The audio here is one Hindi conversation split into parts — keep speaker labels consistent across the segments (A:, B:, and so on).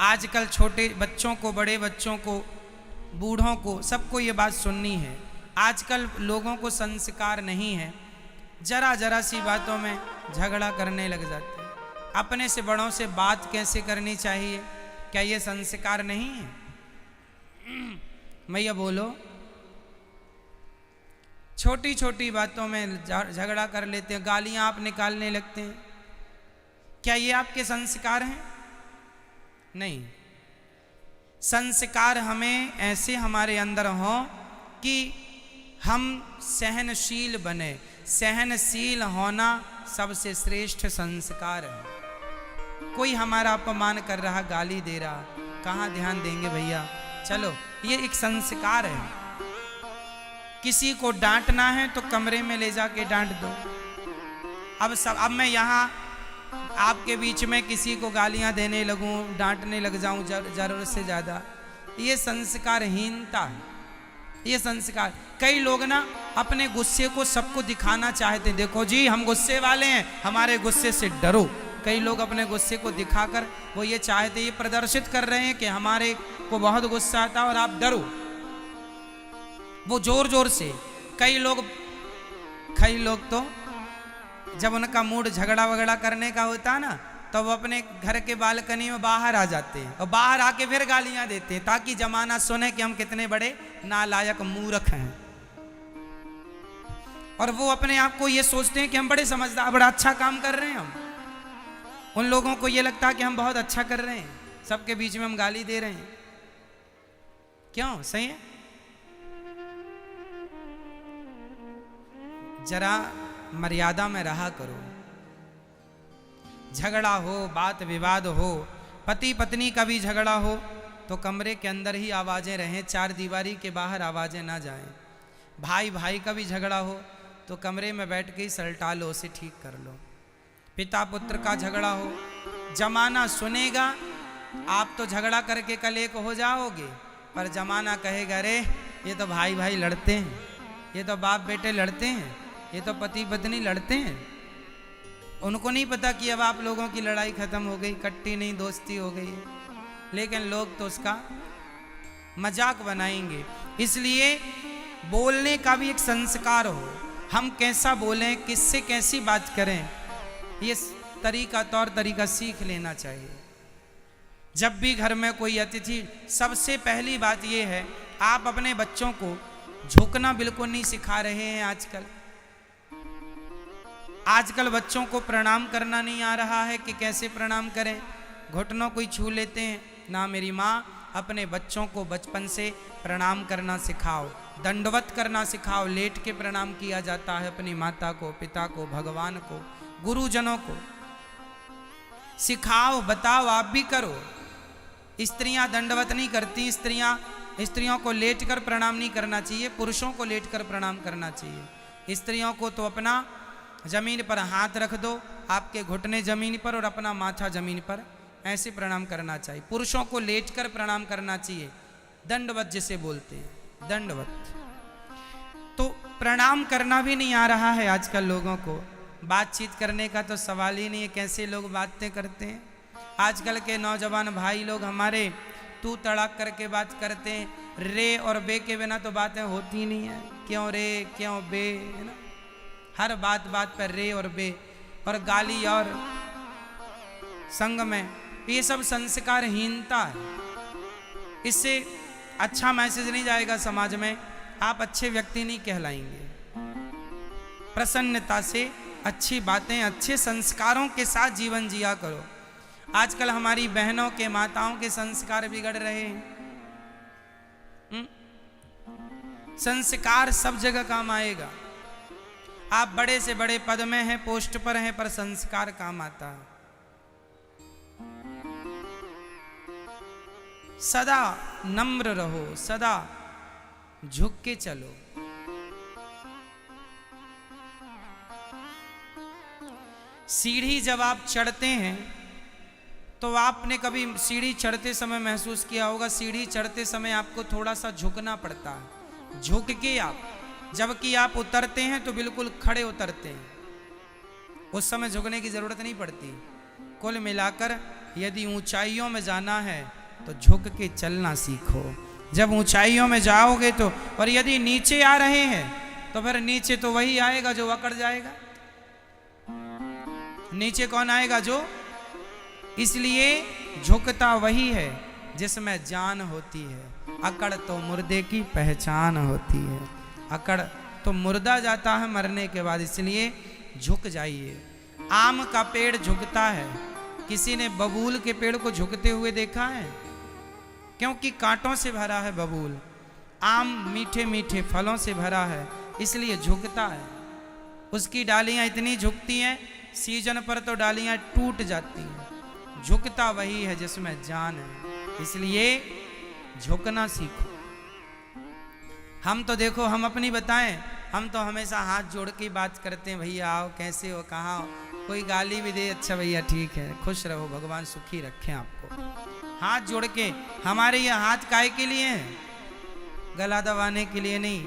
A: आजकल छोटे बच्चों को, बड़े बच्चों को, बूढ़ों को, सबको ये बात सुननी है। आजकल लोगों को संस्कार नहीं है, जरा जरा सी बातों में झगड़ा करने लग जाते हैं। अपने से बड़ों से बात कैसे करनी चाहिए, क्या ये संस्कार नहीं है? भैया बोलो। छोटी छोटी बातों में झगड़ा कर लेते हैं, गालियां आप निकालने लगते हैं, क्या ये आपके संस्कार हैं? नहीं। संस्कार हमें ऐसे हमारे अंदर हो कि हम सहनशील बने। सहनशील होना सबसे श्रेष्ठ संस्कार है। कोई हमारा अपमान कर रहा, गाली दे रहा, कहाँ ध्यान देंगे भैया? चलो, ये एक संस्कार है। किसी को डांटना है तो कमरे में ले जाके डांट दो। अब मैं यहाँ आपके बीच में किसी को गालियां देने लगूं, डांटने लग जाऊं जरूरत से ज़्यादा, ये संस्कारहीनता है। ये संस्कार, कई लोग ना अपने गुस्से को सबको दिखाना चाहते हैं। देखो जी, हम गुस्से वाले हैं, हमारे गुस्से से डरो। कई लोग अपने गुस्से को दिखाकर वो ये चाहते, ये प्रदर्शित कर रहे हैं कि हमारे को बहुत गुस्सा आता है और आप डरो। वो जोर जोर से, कई लोग तो जब उनका मूड झगड़ा वगड़ा करने का होता है ना, तो वो अपने घर के बालकनी में बाहर आ जाते हैं और बाहर आके फिर गालियां देते हैं, ताकि जमाना सुने कि हम कितने बड़े नालायक मूर्ख हैं। और वो अपने आप को ये सोचते हैं कि हम बड़े समझदार, बड़ा अच्छा काम कर रहे हैं। हम उन लोगों को ये लगता है कि हम बहुत अच्छा कर रहे हैं, सबके बीच में हम गाली दे रहे हैं। क्यों? सही है? जरा मर्यादा में रहा करो। झगड़ा हो, बात विवाद हो, पति पत्नी का भी झगड़ा हो तो कमरे के अंदर ही आवाजें रहें, चार दीवारी के बाहर आवाजें ना जाएं। भाई भाई का भी झगड़ा हो तो कमरे में बैठ के ही सलटा लो, उसे ठीक कर लो। पिता पुत्र का झगड़ा हो, जमाना सुनेगा, आप तो झगड़ा करके कल एक हो जाओगे, पर जमाना कहेगा अरे ये तो भाई भाई लड़ते हैं, ये तो बाप बेटे लड़ते हैं, ये तो पति पत्नी लड़ते हैं। उनको नहीं पता कि अब आप लोगों की लड़ाई खत्म हो गई, कट्टी नहीं दोस्ती हो गई है, लेकिन लोग तो उसका मजाक बनाएंगे। इसलिए बोलने का भी एक संस्कार हो, हम कैसा बोलें, किससे कैसी बात करें, ये तरीका, तौर तरीका सीख लेना चाहिए। जब भी घर में कोई अतिथि, सबसे पहली बात ये है, आप अपने बच्चों को झुकना बिल्कुल नहीं सिखा रहे हैं। आजकल बच्चों को प्रणाम करना नहीं आ रहा है कि कैसे प्रणाम करें, घुटनों को ही छू लेते हैं ना। मेरी माँ, अपने बच्चों को बचपन से प्रणाम करना सिखाओ, दंडवत करना सिखाओ। लेट के प्रणाम किया जाता है अपनी माता को, पिता को, भगवान को, गुरुजनों को सिखाओ, बताओ, आप भी करो। स्त्रियां दंडवत नहीं करती, स्त्रियों को लेट कर प्रणाम नहीं करना चाहिए, पुरुषों को लेट कर प्रणाम करना चाहिए। स्त्रियों को तो अपना जमीन पर हाथ रख दो, आपके घुटने जमीन पर और अपना माथा जमीन पर, ऐसे प्रणाम करना चाहिए। पुरुषों को लेटकर प्रणाम करना चाहिए, दंडवत जिसे बोलते हैं, दंडवत। तो प्रणाम करना भी नहीं आ रहा है आजकल लोगों को। बातचीत करने का तो सवाल ही नहीं है, कैसे लोग बातें करते हैं। आजकल के नौजवान भाई लोग हमारे तू तड़ाक करके बात करते हैं, रे और बे के बिना तो बातें होती नहीं है। क्यों रे, क्यों बे, है ना? हर बात पर रे और बे, और गाली और संग में, ये सब संस्कारहीनता है। इससे अच्छा मैसेज नहीं जाएगा समाज में, आप अच्छे व्यक्ति नहीं कहलाएंगे। प्रसन्नता से अच्छी बातें, अच्छे संस्कारों के साथ जीवन जिया करो। आजकल हमारी बहनों के, माताओं के संस्कार बिगड़ रहे हैं। संस्कार सब जगह काम आएगा। आप बड़े से बड़े पद में हैं, पोस्ट पर हैं, पर संस्कार काम आता है। सदा नम्र रहो, सदा झुक के चलो। सीढ़ी जब आप चढ़ते हैं तो आपने कभी सीढ़ी चढ़ते समय महसूस किया होगा, सीढ़ी चढ़ते समय आपको थोड़ा सा झुकना पड़ता है। झुक के आप, जबकि आप उतरते हैं तो बिल्कुल खड़े उतरते हैं, उस समय झुकने की जरूरत नहीं पड़ती। कुल मिलाकर यदि ऊंचाइयों में जाना है तो झुक के चलना सीखो। जब ऊंचाइयों में जाओगे तो, और यदि नीचे आ रहे हैं तो फिर नीचे तो वही आएगा जो अकड़ जाएगा। नीचे कौन आएगा? जो। इसलिए झुकता वही है जिसमें जान होती है। अकड़ तो मुर्दे की पहचान होती है। अकड़ तो मुर्दा जाता है मरने के बाद, इसलिए झुक जाइए। आम का पेड़ झुकता है। किसी ने बबूल के पेड़ को झुकते हुए देखा है? क्योंकि कांटों से भरा है बबूल। आम मीठे मीठे फलों से भरा है, इसलिए झुकता है। उसकी डालियां इतनी झुकती हैं, सीजन पर तो डालियां टूट जाती हैं। झुकता वही है जिसमें जान है, इसलिए झुकना सीखो। हम तो देखो, हम अपनी बताएं, हम तो हमेशा हाथ जोड़ के बात करते हैं, भैया आओ, कैसे हो, कहाँ हो। कोई गाली भी दे, अच्छा भैया ठीक है, खुश रहो, भगवान सुखी रखें आपको। हाथ जोड़ के। हमारे ये हाथ काहे के लिए हैं? गला दबाने के लिए नहीं।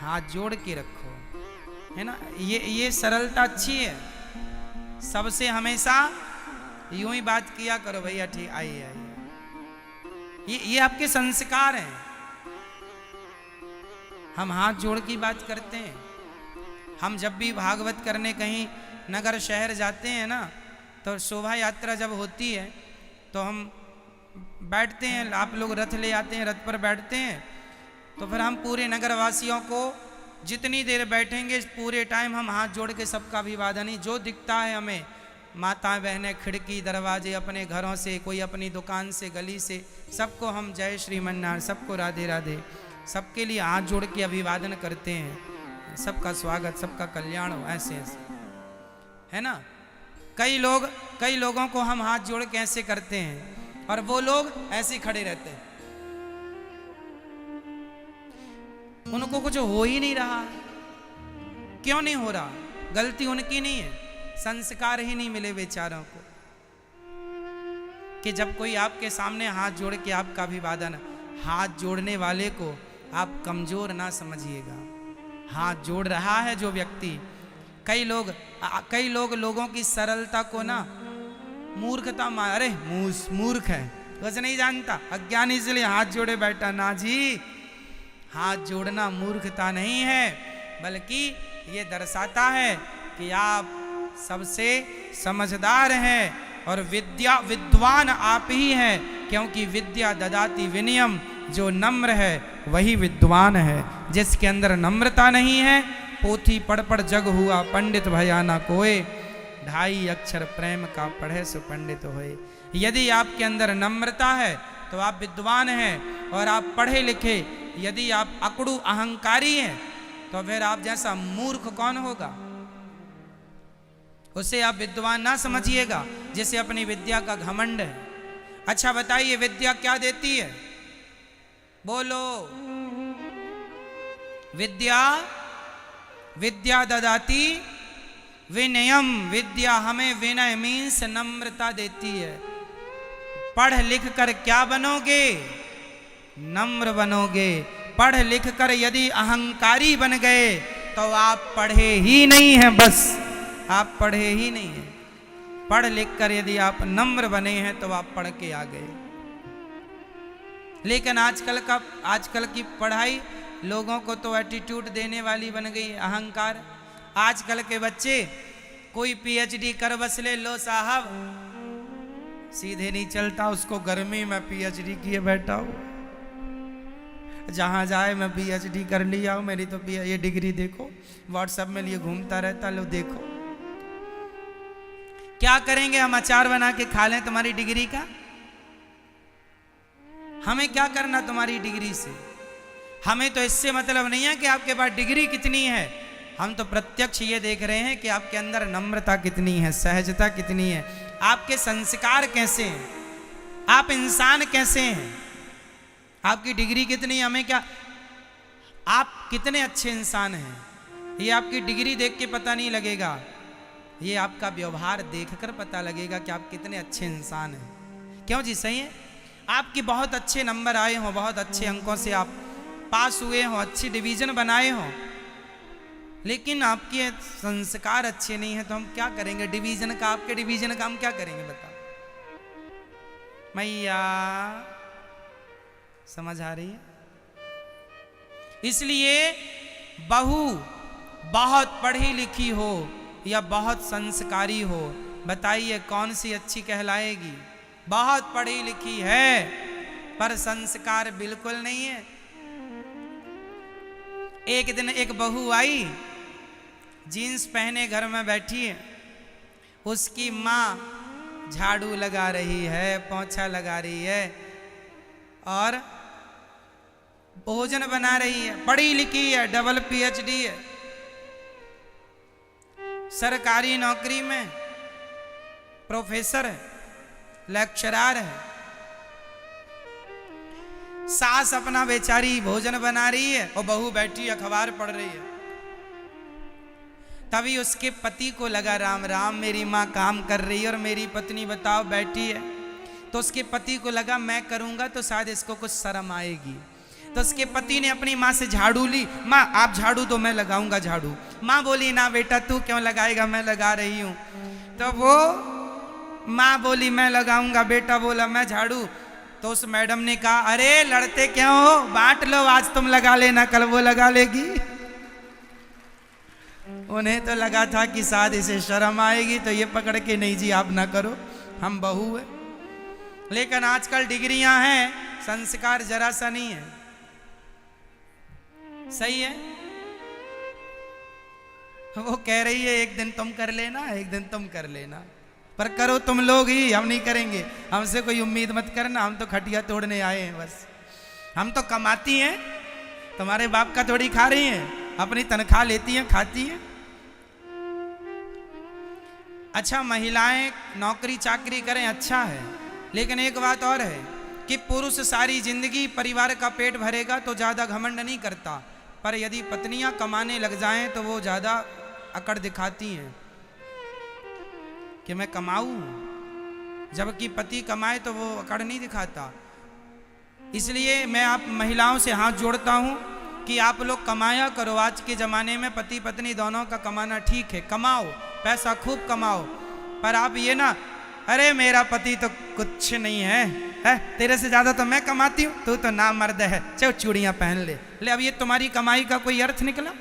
A: हाथ जोड़ के रखो, है ना। ये सरलता अच्छी है। सबसे हमेशा यूं ही बात किया करो, भैया ठीक, आइए आइए। ये आपके संस्कार हैं। हम हाथ जोड़ की बात करते हैं। हम जब भी भागवत करने कहीं नगर शहर जाते हैं ना, तो शोभा यात्रा जब होती है तो हम बैठते हैं, आप लोग रथ ले आते हैं, रथ पर बैठते हैं, तो फिर हम पूरे नगरवासियों को जितनी देर बैठेंगे पूरे टाइम हम हाथ जोड़ के सबका अभिवादन ही, जो दिखता है हमें, माताएं बहनें खिड़की दरवाजे अपने घरों से, कोई अपनी दुकान से, गली से, सबको हम जय श्रीमन्नारायण, सबको राधे राधे, सबके लिए हाथ जोड़ के अभिवादन करते हैं। सबका स्वागत, सबका कल्याण हो, ऐसे ऐसे, है ना। कई लोगों को हम हाथ जोड़ के ऐसे करते हैं और वो लोग ऐसे खड़े रहते हैं। उनको कुछ हो ही नहीं रहा। क्यों नहीं हो रहा? गलती उनकी नहीं है, संस्कार ही नहीं मिले बेचारों को कि जब कोई आपके सामने हाथ जोड़ के आपका अभिवादन, हाथ जोड़ने वाले को आप कमजोर ना समझिएगा। हाथ जोड़ रहा है जो व्यक्ति, कई लोग लोगों की सरलता को ना मूर्खता मान, अरे मूर्ख है, कुछ नहीं जानता, अज्ञान, इसलिए हाथ जोड़े बैठा। ना जी, हाथ जोड़ना मूर्खता नहीं है, बल्कि ये दर्शाता है कि आप सबसे समझदार हैं और विद्वान आप ही हैं, क्योंकि विद्या ददाति विनयम, जो नम्र है वही विद्वान है। जिसके अंदर नम्रता नहीं है, पोथी पढ़ पढ़ जग हुआ पंडित भया ना कोय, 2.5 अक्षर प्रेम का पढ़े सो पंडित होए। यदि आपके अंदर नम्रता है तो आप विद्वान हैं और आप पढ़े लिखे। यदि आप अकड़ू अहंकारी हैं तो फिर आप जैसा मूर्ख कौन होगा? उसे आप विद्वान ना समझिएगा, जिसे अपनी विद्या का घमंड है। अच्छा बताइए, विद्या क्या देती है? बोलो। विद्या ददाति विनयम, विद्या हमें विनय मीन्स नम्रता देती है। पढ़ लिख कर क्या बनोगे? नम्र बनोगे। पढ़ लिख कर यदि अहंकारी बन गए तो आप पढ़े ही नहीं हैं, बस आप पढ़े ही नहीं हैं। पढ़ लिख कर यदि आप नम्र बने हैं तो आप पढ़ के आ गए। लेकिन आजकल की पढ़ाई लोगों को तो एटीट्यूड देने वाली बन गई, अहंकार। आजकल के बच्चे कोई पीएचडी कर बस ले, लो साहब, सीधे नहीं चलता, उसको गर्मी में पीएचडी किए बैठा हो, जहां जाए मैं पीएचडी कर लिया हूं, मेरी तो ये डिग्री देखो, व्हाट्सएप में लिए घूमता रहता, लो देखो। क्या करेंगे हम? अचार बना के खा लें तुम्हारी डिग्री का? हमें क्या करना तुम्हारी डिग्री से? हमें तो इससे मतलब नहीं है कि आपके पास डिग्री कितनी है, हम तो प्रत्यक्ष ये देख रहे हैं कि आपके अंदर नम्रता कितनी है, सहजता कितनी है, आपके संस्कार कैसे हैं, आप इंसान कैसे हैं। आपकी डिग्री कितनी है हमें क्या, आप कितने अच्छे इंसान हैं, ये आपकी डिग्री देख के पता नहीं लगेगा, ये आपका व्यवहार देखकर पता लगेगा कि आप कितने अच्छे इंसान हैं। क्यों जी? सही है। आपके बहुत अच्छे नंबर आए हों, बहुत अच्छे अंकों से आप पास हुए हों, अच्छी डिवीजन बनाए हों, लेकिन आपके संस्कार अच्छे नहीं हैं, तो हम क्या करेंगे? डिवीजन का, आपके डिवीजन का हम क्या करेंगे बताओ? मैया समझ आ रही है? इसलिए बहू बहुत पढ़ी लिखी हो या बहुत संस्कारी हो, बताइए कौन सी अच्छी कहलाएगी? बहुत पढ़ी लिखी है पर संस्कार बिल्कुल नहीं है। एक दिन एक बहू आई, जीन्स पहने घर में बैठी है, उसकी माँ झाड़ू लगा रही है, पोंछा लगा रही है और भोजन बना रही है। पढ़ी लिखी है, डबल पीएचडी है, सरकारी नौकरी में प्रोफेसर है, लेक्चरर है। सास अपना बेचारी भोजन बना रही है और बहू बैठी अखबार पढ़ रही है। तभी उसके पति को लगा राम राम, मेरी माँ काम कर रही है और मेरी पत्नी बताओ बैठी है। तो उसके पति को लगा मैं करूंगा तो शायद इसको कुछ शर्म आएगी। तो उसके पति ने अपनी माँ से झाड़ू ली, माँ आप झाड़ू दो मैं लगाऊंगा झाड़ू। माँ बोली ना बेटा तू क्यों लगाएगा, मैं लगा रही हूं। तो वो माँ बोली मैं लगाऊंगा, बेटा बोला मैं झाड़ू। तो उस मैडम ने कहा अरे लड़ते क्यों हो, बांट लो, आज तुम लगा लेना कल वो लगा लेगी। उन्हें तो लगा था कि शायद इसे शर्म आएगी तो ये पकड़ के नहीं जी आप ना करो, हम बहू है। लेकिन आजकल डिग्रियां हैं, संस्कार जरा सा नहीं है। सही है, वो कह रही है एक दिन तुम कर लेना, एक दिन तुम कर लेना, पर करो तुम लोग ही, हम नहीं करेंगे। हमसे कोई उम्मीद मत करना, हम तो खटिया तोड़ने आए हैं बस। हम तो कमाती हैं, तुम्हारे बाप का थोड़ी खा रही हैं, अपनी तनख्वाह लेती हैं खाती हैं। अच्छा महिलाएं नौकरी चाकरी करें अच्छा है, लेकिन एक बात और है कि पुरुष सारी जिंदगी परिवार का पेट भरेगा तो ज़्यादा घमंड नहीं करता, पर यदि पत्नियां कमाने लग जाएं तो वो ज़्यादा अकड़ दिखाती हैं कि मैं कमाऊं, जबकि पति कमाए तो वो अकड़ नहीं दिखाता। इसलिए मैं आप महिलाओं से हाथ जोड़ता हूं कि आप लोग कमाया करो। आज के ज़माने में पति पत्नी दोनों का कमाना ठीक है, कमाओ, पैसा खूब कमाओ, पर आप ये ना अरे मेरा पति तो कुछ नहीं है, तेरे से ज़्यादा तो मैं कमाती हूँ, तू तो ना मर्द है, चल चूड़ियाँ पहन ले। अब ये तुम्हारी कमाई का कोई अर्थ निकला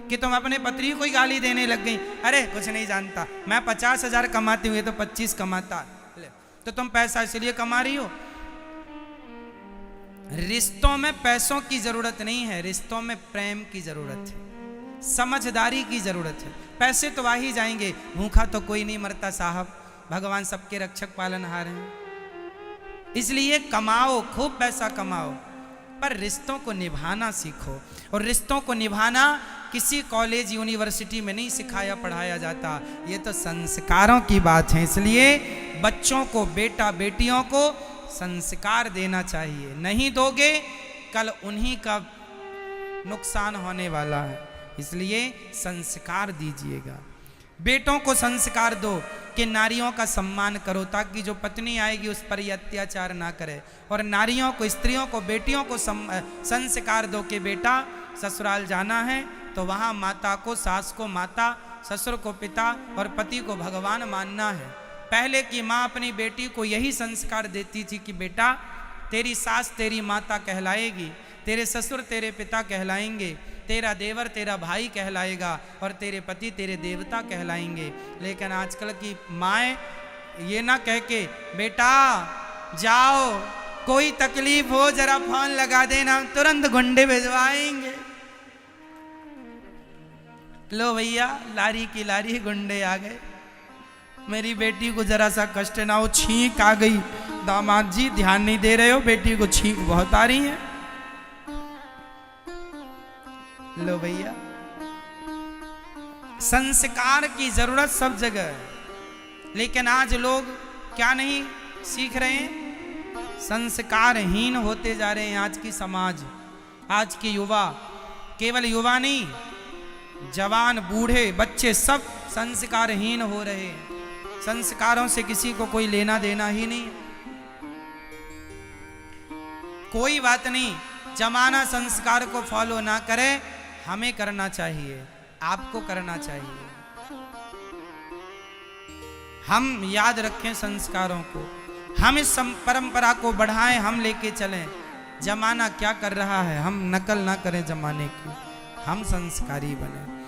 A: कि तुम अपने पति को ही गाली देने लग गई? अरे कुछ नहीं जानता, मैं 50,000 कमाती हूँ, ये तो 25 कमाता। ले तो तुम पैसा इसलिए कमा रही हो। रिश्तों में पैसों की जरूरत नहीं है, रिश्तों में प्रेम की जरूरत है, समझदारी की जरूरत है। पैसे तो आ ही जाएंगे, भूखा तो कोई नहीं मरता साहब, भगवान सबके रक्षक पालनहार हैं। इसलिए कमाओ, खूब पैसा कमाओ, पर रिश्तों को निभाना सीखो। और रिश्तों को निभाना किसी कॉलेज यूनिवर्सिटी में नहीं सिखाया पढ़ाया जाता, ये तो संस्कारों की बात है। इसलिए बच्चों को, बेटा बेटियों को संस्कार देना चाहिए, नहीं दोगे कल उन्हीं का नुकसान होने वाला है। इसलिए संस्कार दीजिएगा, बेटों को संस्कार दो कि नारियों का सम्मान करो, ताकि जो पत्नी आएगी उस पर ये अत्याचार ना करे। और नारियों को, स्त्रियों को, बेटियों को संस्कार दो कि बेटा ससुराल जाना है तो वहाँ माता को, सास को माता, ससुर को पिता और पति को भगवान मानना है। पहले की माँ अपनी बेटी को यही संस्कार देती थी कि बेटा तेरी सास तेरी माता कहलाएगी, तेरे ससुर तेरे पिता कहलाएंगे, तेरा देवर तेरा भाई कहलाएगा और तेरे पति तेरे देवता कहलाएंगे। लेकिन आजकल की माएँ ये ना कह के बेटा जाओ, कोई तकलीफ हो जरा फोन लगा देना, तुरंत गुंडे भिजवाएंगे। लो भैया लारी की लारी गुंडे आ गए, मेरी बेटी को जरा सा कष्ट ना हो, छींक आ गई, दामाद जी ध्यान नहीं दे रहे हो, बेटी को छींक बहुत आ रही है। लो भैया, संस्कार की जरूरत सब जगह है, लेकिन आज लोग क्या नहीं सीख रहे हैं, संस्कारहीन होते जा रहे हैं। आज की समाज, आज के युवा, केवल युवा नहीं, जवान बूढ़े बच्चे सब संस्कारहीन हो रहे हैं। संस्कारों से किसी को कोई लेना देना ही नहीं। कोई बात नहीं, जमाना संस्कार को फॉलो ना करे, हमें करना चाहिए, आपको करना चाहिए। हम याद रखें संस्कारों को, हम इस परंपरा को बढ़ाएं, हम लेके चलें। जमाना क्या कर रहा है, हम नकल ना करें जमाने की, हम संस्कारी बने।